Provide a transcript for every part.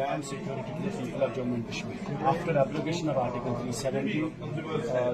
land security to the people of Jammu and Kashmir. After abrogation of Article 370,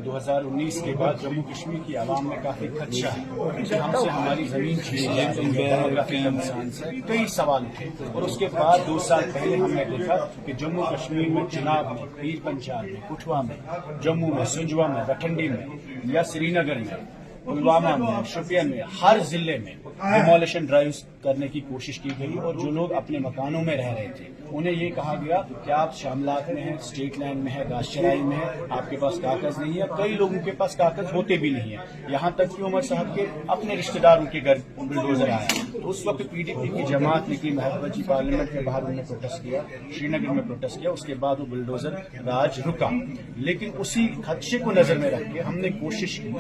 2019 کے بعد جموں کشمیر کی عوام میں کافی خدشہ ہے کہ ہم سے ہماری زمین چھینی جا رہی ہے. ڈیموگرافی انسان سے کئی سوال اٹھے اور اس کے بعد 2 سال پہلے ہم نے دیکھا کہ جموں کشمیر میں چناب میں, پیر پنجاب میں, کٹھوا میں, جموں میں, سنجوا میں, بٹھنڈی میں یا سری نگر میں, پلوامہ میں, شوپین میں, ہر ضلع میں ڈیمولیشن ڈرائیوز کرنے کی کوشش کی گئی اور جو لوگ اپنے مکانوں میں رہ رہے تھے انہیں یہ کہا گیا کہ آپ شاملات میں ہیں, اسٹیٹ لینڈ میں ہے, گاش چرائی میں ہے, آپ کے پاس کاغذ نہیں ہے. کئی لوگوں کے پاس کاغذ ہوتے بھی نہیں ہیں, یہاں تک کہ عمر صاحب کے اپنے رشتہ داروں کے گھر بلڈوزر آیا. تو اس وقت پی ڈی پی کی جماعت نکلی محبوبہ جی, پارلیمنٹ کے باہر انہوں نے پروٹیسٹ کیا, شری نگر میں پروٹیسٹ کیا. اس کے بعد وہ بلڈوزر راج رکا, لیکن اسی خدشے کو نظر میں رکھ کے ہم نے کوشش کی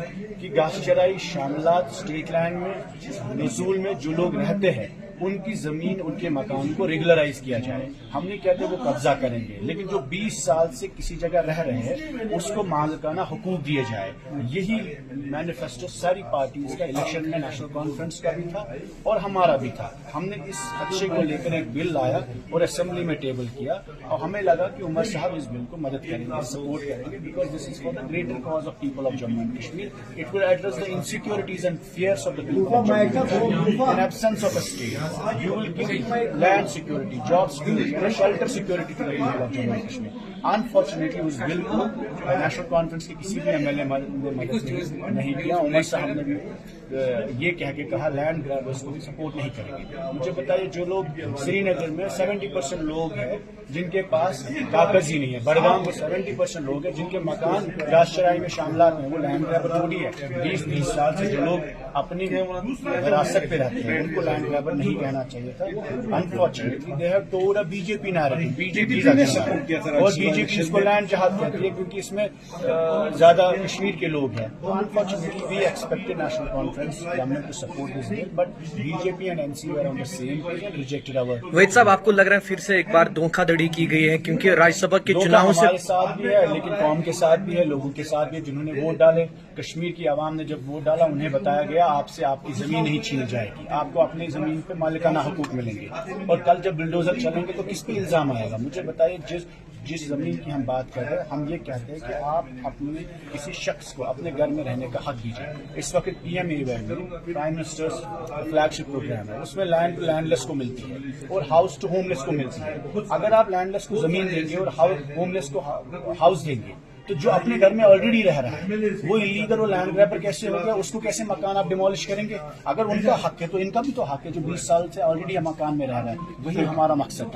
کہ گاش چرائی, شاملات, اسٹیٹ لینڈ میں نزول میں جو لوگ رہتے ہیں ان کی زمین, ان کے مکان کو ریگولرائز کیا جائے. ہم نہیں کہتے وہ قبضہ کریں گے, لیکن جو 20 سال سے کسی جگہ رہ رہے ہیں اس کو مالکانہ حقوق دیے جائے. یہی مینیفیسٹو ساری پارٹیز کا الیکشن میں نیشنل کانفرنس کا بھی تھا اور ہمارا بھی تھا. ہم نے اس خدشے کو لے کر ایک بل لایا اور اسمبلی میں ٹیبل کیا اور ہمیں لگا کہ عمر صاحب اس بل کو مدد کریں گے, سپورٹ کریں گے, because this is for the greater cause of people of Jammu and Kashmir. It will address the insecurities and Faires of the people of Jammu and Kashmir in absence of a state. You will give land security, job security, and shelter security to the people of Jammu and Kashmir. Unfortunately, اس بل کو national conference کے کسی بھی M L A نے مدد نہیں کیا. عمر صاحب نے بھی یہ کہہ کے کہا لینڈ گرابرز کو بھی سپورٹ نہیں کریں گے. مجھے بتائیے, جو لوگ سری نگر میں 70% لوگ ہیں جن کے پاس کاغذ ہی نہیں ہے, بڑگام میں 70% لوگ ہیں جن کے مکان گاش چرائی میں شاملات میں, وہ لینڈ گرابر تھوڑی ہے. 20 سال سے جو لوگ اپنی وراثت پہ رہتے ہیں ان کو لینڈ گرابر نہیں کہنا چاہیے تھا. Unfortunately they have told B J P narrative, B J P نے سپورٹ کیا اور بی جے پی اس کو لینڈ جہاد کہتی ہے کیونکہ اس میں زیادہ کشمیر کے لوگ ہیں. Unfortunately we expected National Conference government to support this bill, but B J P and N C are on the same page and rejected our. Waheed sahab, آپ کو لگ رہا ہے پھر سے ایک بار دھوکہ دھڑی کی گئی ہے کیونکہ راجیہ سبھا کے چناؤں سے ہمارے ساتھ بھی ہے لیکن قوم کے ساتھ بھی ہے, لوگوں کے ساتھ بھی ہے جنہوں نے ووٹ ڈالے. کشمیر کی عوام نے جب ووٹ ڈالا انہیں بتایا گیا آپ سے آپ کی زمین نہیں چھینی جائے گی, آپ کو اپنی زمین پہ مالکانہ حقوق ملیں گے. اور کل جب بلڈوزر چلیں گے تو کس پہ الزام آئے گا؟ مجھے بتائیے, جس زمین کی ہم بات کر رہے ہیں ہم یہ کہتے ہیں کہ آپ اپنے کسی شخص کو اپنے گھر میں رہنے کا حق دیجیے. اس وقت پی ایم اے وائی میں پرائم منسٹرز فلیگ شپ پروگرام ہے, اس میں لینڈ لینڈ لیس کو ملتی ہے اور ہاؤس ٹو ہوم لیس کو ملتی ہے. اگر آپ لینڈ لیس کو زمین دیں گے اور ہوم لیس کو ہاؤس دیں گے تو جو اپنے گھر میں آلریڈی رہ رہا ہے وہ انلیگل اور لینڈ گریبر کیسے ہو گیا؟ اس کو کیسے مکان آپ ڈیمولش کریں گے؟ اگر ان کا حق ہے تو ان کا بھی تو حق ہے جو 20 سال سے آلریڈی مکان میں رہ رہا ہے. وہی ہمارا مقصد ہے.